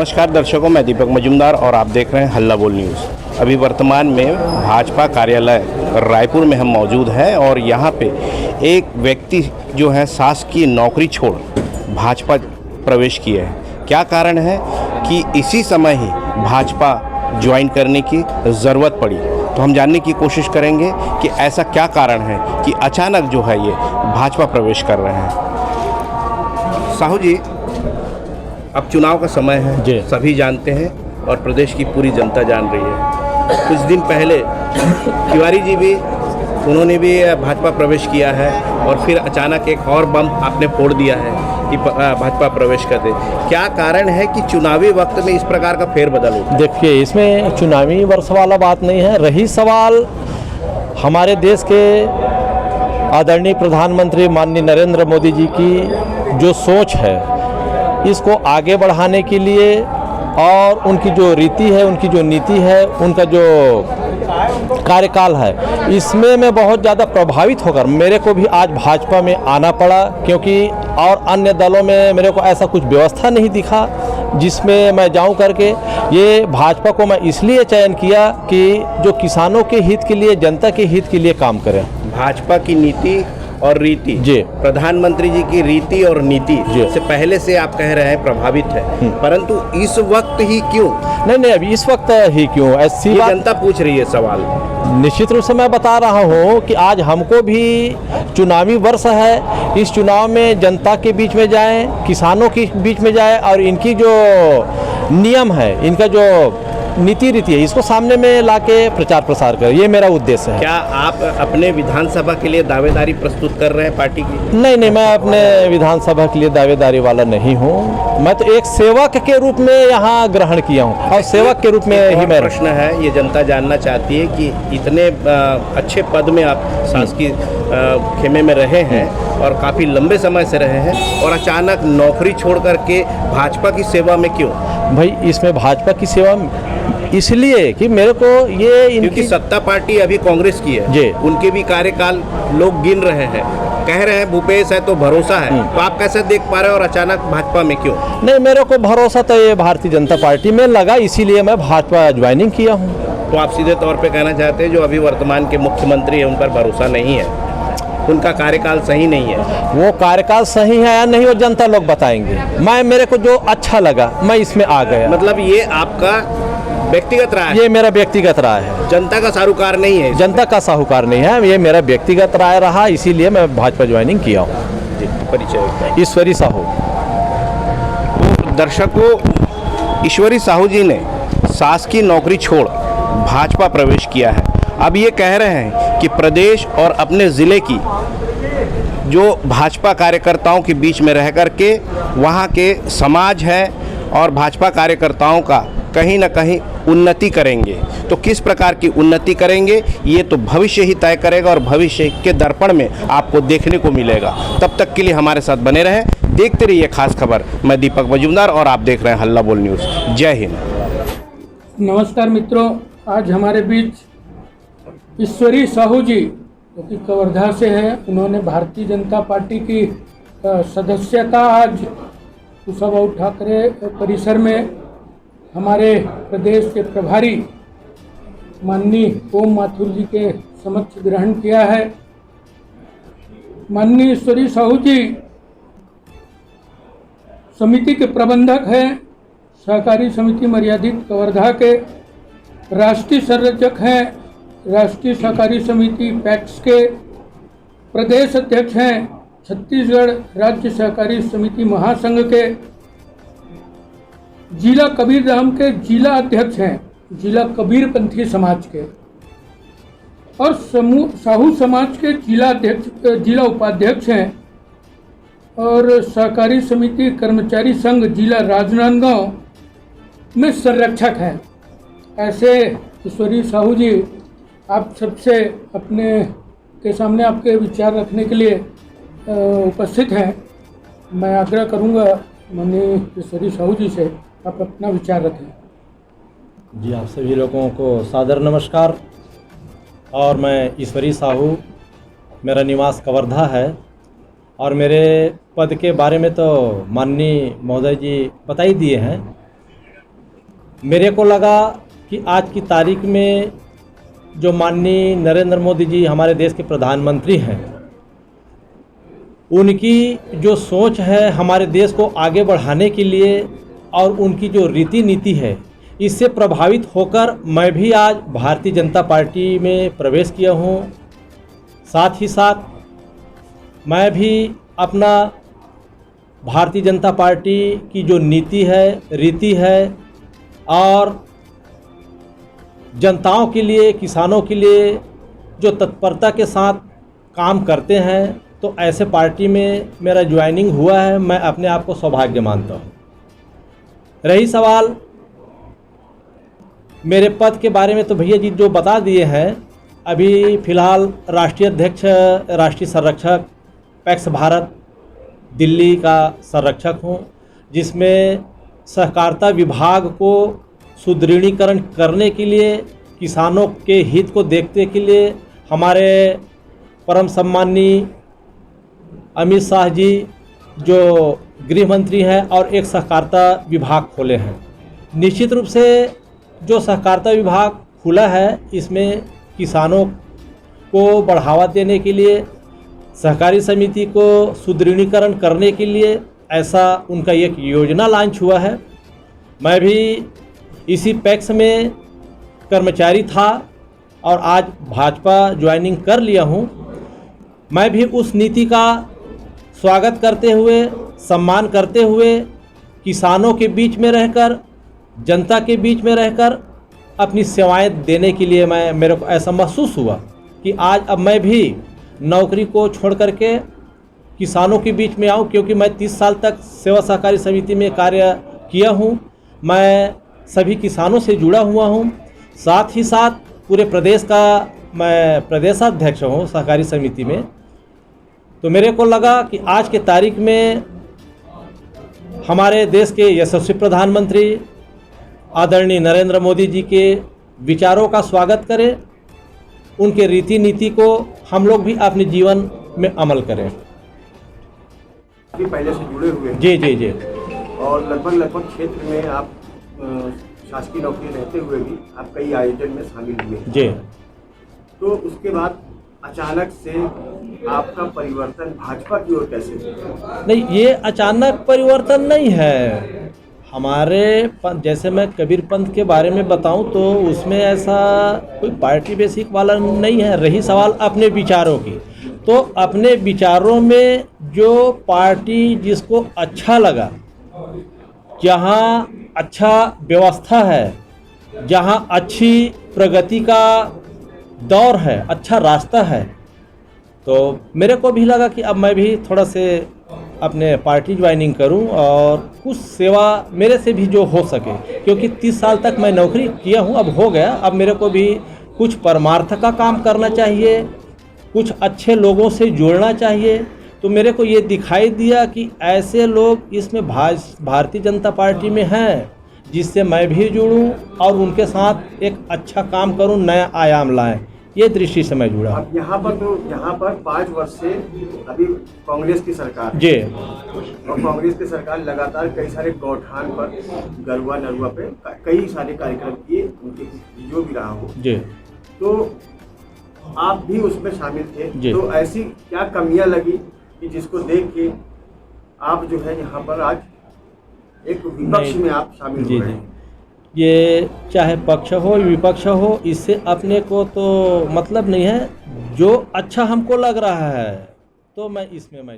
नमस्कार दर्शकों, मैं दीपक मजूमदार और आप देख रहे हैं हल्ला बोल न्यूज़। अभी वर्तमान में भाजपा कार्यालय रायपुर में हम मौजूद हैं और यहाँ पे एक व्यक्ति जो है शासकीय नौकरी छोड़ भाजपा प्रवेश किए हैं। क्या कारण है कि इसी समय ही भाजपा ज्वाइन करने की ज़रूरत पड़ी, तो हम जानने की कोशिश करेंगे कि ऐसा क्या कारण है कि अचानक जो है ये भाजपा प्रवेश कर रहे हैं। साहू जी, अब चुनाव का समय है, सभी जानते हैं और प्रदेश की पूरी जनता जान रही है। कुछ दिन पहले तिवारी जी भी, उन्होंने भी भाजपा प्रवेश किया है और फिर अचानक एक और बम आपने फोड़ दिया है कि भाजपा प्रवेश कर दे। क्या कारण है कि चुनावी वक्त में इस प्रकार का फेरबदल हो? देखिए, इसमें चुनावी वर्ष वाला बात नहीं है। रही सवाल हमारे देश के आदरणीय प्रधानमंत्री माननीय नरेंद्र मोदी जी की जो सोच है, इसको आगे बढ़ाने के लिए और उनकी जो रीति है, उनकी जो नीति है, उनका जो कार्यकाल है, इसमें मैं बहुत ज़्यादा प्रभावित होकर मेरे को भी आज भाजपा में आना पड़ा, क्योंकि और अन्य दलों में मेरे को ऐसा कुछ व्यवस्था नहीं दिखा जिसमें मैं जाऊं करके। ये भाजपा को मैं इसलिए चयन किया कि जो किसानों के हित के लिए, जनता के हित के लिए काम करें। भाजपा की नीति और रीति, जी, प्रधानमंत्री जी की रीति और नीति से पहले से आप कह रहे हैं प्रभावित है, परंतु इस वक्त ही क्यों? नहीं, अभी इस वक्त ही क्यों, ऐसी बात जनता पूछ रही है सवाल। निश्चित रूप से मैं बता रहा हूँ कि आज हमको भी चुनावी वर्ष है। इस चुनाव में जनता के बीच में जाएं, किसानों के बीच में जाएं और इनकी जो नियम है, इनका जो नीति रीति है, इसको सामने में लाके प्रचार प्रसार करें, ये मेरा उद्देश्य है। क्या आप अपने विधानसभा के लिए दावेदारी प्रस्तुत कर रहे हैं पार्टी की? नहीं, मैं अपने विधानसभा के लिए दावेदारी वाला नहीं हूँ। मैं तो एक सेवक के रूप में यहाँ ग्रहण किया हूँ और सेवक के रूप में ही मेरा प्रश्न है। ये जनता जानना चाहती है कि इतने अच्छे पद में आप शासकीय खेमे में रहे हैं और काफ़ी लंबे समय से रहे हैं और अचानक नौकरी छोड़ करके भाजपा की सेवा में क्यों? भाई, इसमें भाजपा की सेवा इसलिए कि मेरे को ये क्योंकि सत्ता पार्टी अभी कांग्रेस की है जी, उनके भी कार्यकाल लोग गिन रहे हैं, कह रहे हैं भूपेश है तो भरोसा है, तो आप कैसे देख पा रहे हैं और अचानक भाजपा में क्यों? नहीं, मेरे को भरोसा तो ये भारतीय जनता पार्टी में लगा, इसीलिए मैं भाजपा ज्वाइनिंग किया हूँ। तो आप सीधे तौर पे कहना चाहते हैं जो अभी वर्तमान के मुख्यमंत्री है उन पर भरोसा नहीं है, उनका कार्यकाल सही नहीं है? वो कार्यकाल सही है या नहीं वो जनता लोग बताएंगे। मेरे को जो अच्छा लगा मैं इसमें आ गया। मतलब ये आपका व्यक्तिगत राय है? ये मेरा व्यक्तिगत राय है, जनता का साहूकार नहीं है। जनता का साहूकार नहीं है, ये मेरा व्यक्तिगत राय रहा, इसीलिए मैं भाजपा ज्वाइनिंग किया हूँ। जी, परिचय? ईश्वरी साहू। दर्शकों, ईश्वरी साहू जी ने शासकीय नौकरी छोड़ भाजपा प्रवेश किया है। अब ये कह रहे हैं कि प्रदेश और अपने ज़िले की जो भाजपा कार्यकर्ताओं के बीच में रह कर के वहाँ के समाज है और भाजपा कार्यकर्ताओं का कहीं ना कहीं उन्नति करेंगे। तो किस प्रकार की उन्नति करेंगे ये तो भविष्य ही तय करेगा और भविष्य के दर्पण में आपको देखने को मिलेगा। तब तक के लिए हमारे साथ बने रहें, देखते रहिए खास खबर। मैं दीपक मजूमदार और आप देख रहे हैं हल्ला बोल न्यूज़। जय हिंद। नमस्कार मित्रों, आज हमारे बीच ईश्वरी साहू जी, जो कि कवर्धा से हैं, उन्होंने भारतीय जनता पार्टी की सदस्यता आज कुशाभाऊ ठाकरे परिसर में हमारे प्रदेश के प्रभारी माननीय ओम माथुर जी के समक्ष ग्रहण किया है। माननीय ईश्वरी साहू जी समिति के प्रबंधक हैं, सहकारी समिति मर्यादित कवर्धा के राष्ट्रीय संरक्षक हैं, राष्ट्रीय सहकारी समिति पैक्स के प्रदेश अध्यक्ष हैं, छत्तीसगढ़ राज्य सहकारी समिति महासंघ के जिला कबीरधाम के जिला अध्यक्ष हैं, जिला कबीरपंथी समाज के, और साहू समाज के जिला उपाध्यक्ष हैं और सहकारी समिति कर्मचारी संघ जिला राजनांदगांव में संरक्षक हैं। ऐसे ईश्वरी साहू जी आप सबसे अपने के सामने आपके विचार रखने के लिए उपस्थित हैं। मैं आग्रह करूंगा माननीय ईश्वरी साहू जी से आप अपना विचार रखें। जी, आप सभी लोगों को सादर नमस्कार। और मैं ईश्वरी साहू, मेरा निवास कवर्धा है और मेरे पद के बारे में तो माननीय महोदय जी बता ही दिए हैं। मेरे को लगा कि आज की तारीख में जो माननीय नरेंद्र मोदी जी हमारे देश के प्रधानमंत्री हैं, उनकी जो सोच है हमारे देश को आगे बढ़ाने के लिए और उनकी जो रीति नीति है, इससे प्रभावित होकर मैं भी आज भारतीय जनता पार्टी में प्रवेश किया हूँ। साथ ही साथ मैं भी अपना भारतीय जनता पार्टी की जो नीति है, रीति है और जनताओं के लिए, किसानों के लिए जो तत्परता के साथ काम करते हैं, तो ऐसे पार्टी में मेरा ज्वाइनिंग हुआ है। मैं अपने आप को सौभाग्य मानता हूँ। रही सवाल मेरे पद के बारे में, तो भैया जी जो बता दिए हैं। अभी फ़िलहाल राष्ट्रीय अध्यक्ष, राष्ट्रीय संरक्षक, पैक्स भारत दिल्ली का संरक्षक हूँ, जिसमें सहकारिता विभाग को सुदृढ़ीकरण करने के लिए, किसानों के हित को देखने के लिए हमारे परम सम्माननीय अमित शाह जी जो गृह मंत्री हैं और एक सहकारिता विभाग खोले हैं। निश्चित रूप से जो सहकारिता विभाग खुला है, इसमें किसानों को बढ़ावा देने के लिए, सहकारी समिति को सुदृढ़ीकरण करने के लिए ऐसा उनका एक योजना लॉन्च हुआ है। मैं भी इसी पैक्स में कर्मचारी था और आज भाजपा ज्वाइनिंग कर लिया हूँ। मैं भी उस नीति का स्वागत करते हुए, सम्मान करते हुए, किसानों के बीच में रहकर, जनता के बीच में रहकर अपनी सेवाएं देने के लिए मेरे को ऐसा महसूस हुआ कि आज अब मैं भी नौकरी को छोड़ करके किसानों के बीच में आऊं, क्योंकि मैं 30 साल तक सेवा सहकारी समिति में कार्य किया हूं। मैं सभी किसानों से जुड़ा हुआ हूं। साथ ही साथ पूरे प्रदेश का मैं प्रदेशाध्यक्ष हूं सहकारी समिति में। तो मेरे को लगा कि आज के तारीख में हमारे देश के यशस्वी प्रधानमंत्री आदरणीय नरेंद्र मोदी जी के विचारों का स्वागत करें, उनके रीति नीति को हम लोग भी अपने जीवन में अमल करें। पहले से जुड़े हुए हैं। जी। और लगभग क्षेत्र में आप शासकीय नौकरी रहते हुए भी आप कई आयोजन में शामिल हुए जी। तो उसके बाद अचानक से आपका परिवर्तन भाजपा की ओर कैसे हुआ? नहीं, ये अचानक परिवर्तन नहीं है। हमारे जैसे मैं कबीर पंथ के बारे में बताऊं तो उसमें ऐसा कोई पार्टी बेसिक वाला नहीं है। रही सवाल अपने विचारों की, तो अपने विचारों में जो पार्टी जिसको अच्छा लगा, जहां अच्छा व्यवस्था है, जहां अच्छी प्रगति का दौर है, अच्छा रास्ता है, तो मेरे को भी लगा कि अब मैं भी थोड़ा से अपने पार्टी ज्वाइनिंग करूं और कुछ सेवा मेरे से भी जो हो सके, क्योंकि 30 साल तक मैं नौकरी किया हूं, अब हो गया। अब मेरे को भी कुछ परमार्थ का काम करना चाहिए, कुछ अच्छे लोगों से जुड़ना चाहिए। तो मेरे को ये दिखाई दिया कि ऐसे लोग इसमें भारतीय जनता पार्टी में हैं, जिससे मैं भी जुड़ूं और उनके साथ एक अच्छा काम करूं, नया आयाम लाएं। ये दृष्टि से मैं जुड़ा। अब यहाँ पर 5 वर्ष से अभी कांग्रेस की सरकार जी, और कांग्रेस की सरकार लगातार कई सारे गौठान पर, गरुआ नरुआ पे कई सारे कार्यक्रम किए, उनके जो भी रहा हो जी। तो आप भी उसमें शामिल थे। जी। तो ऐसी क्या कमियां लगी कि जिसको देख के आप जो है यहाँ पर आज एक विपक्ष में आप शामिल जी हुए जी। ये चाहे पक्ष हो विपक्ष हो, इससे अपने को तो मतलब नहीं है। जो अच्छा हमको लग रहा है तो मैं ज्वाइनिंग